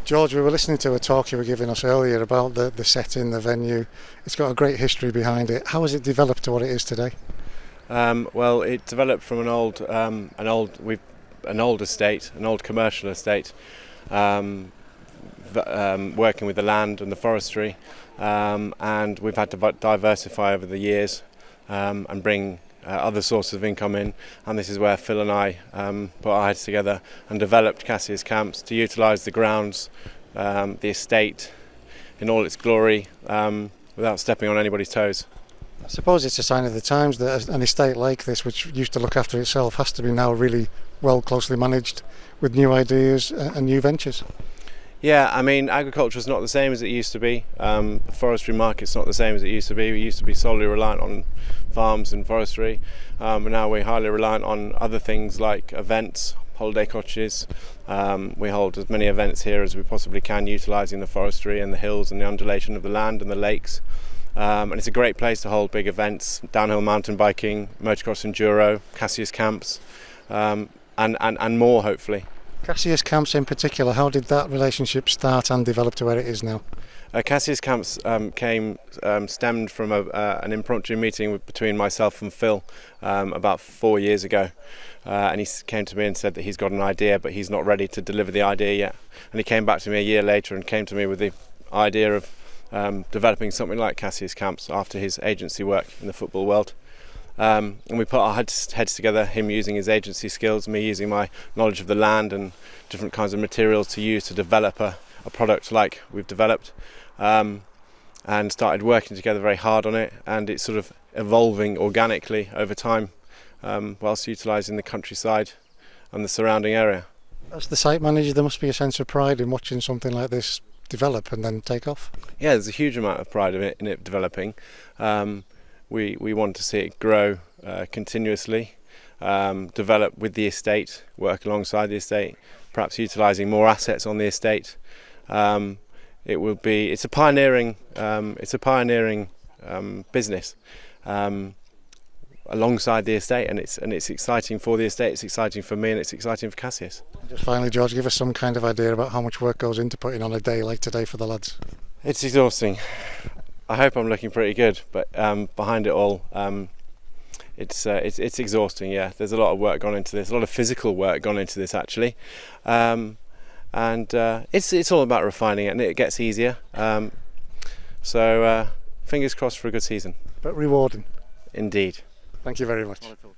George, we were listening to a talk you were giving us earlier about the setting, the venue. It's got a great history behind it. How has it developed to what it is today? Well, it developed from an old estate, an old commercial estate, working with the land and the forestry, and we've had to diversify over the years and bring other sources of income in, and this is where Phil and I put our heads together and developed Cassius Camps to utilise the grounds, the estate in all its glory, without stepping on anybody's toes. I suppose it's a sign of the times that an estate like this, which used to look after itself, has to be now really well closely managed with new ideas and new ventures. Yeah, I mean, agriculture is not the same as it used to be. The forestry market's not the same as it used to be. We used to be solely reliant on farms and forestry, but now we're highly reliant on other things like events, holiday cottages. We hold as many events here as we possibly can, utilising the forestry and the hills and the undulation of the land and the lakes. And it's a great place to hold big events, downhill mountain biking, motocross enduro, Cassius Camps, and more hopefully. Cassius Camps in particular, how did that relationship start and develop to where it is now? Cassius Camps stemmed from an impromptu meeting between myself and Phil about 4 years ago, and he came to me and said that he's got an idea but he's not ready to deliver the idea yet, and he came back to me a year later and came to me with the idea of developing something like Cassius Camps after his agency work in the football world. And we put our heads together, him using his agency skills, me using my knowledge of the land and different kinds of materials to use to develop a product like we've developed, and started working together very hard on it, and it's sort of evolving organically over time, whilst utilising the countryside and the surrounding area. As the site manager, there must be a sense of pride in watching something like this develop and then take off. Yeah, there's a huge amount of pride in it developing. We want to see it grow continuously, develop with the estate, work alongside the estate, perhaps utilising more assets on the estate. It's a pioneering business alongside the estate, and it's exciting for the estate, it's exciting for me, and it's exciting for Cassius. Just finally, George, give us some kind of idea about how much work goes into putting on a day like today for the lads. It's exhausting. I hope I'm looking pretty good, but behind it all, it's exhausting. Yeah, there's a lot of work gone into this, a lot of physical work gone into this actually, and it's all about refining it, and it gets easier. So fingers crossed for a good season. But rewarding. Indeed. Thank you very much. Wonderful.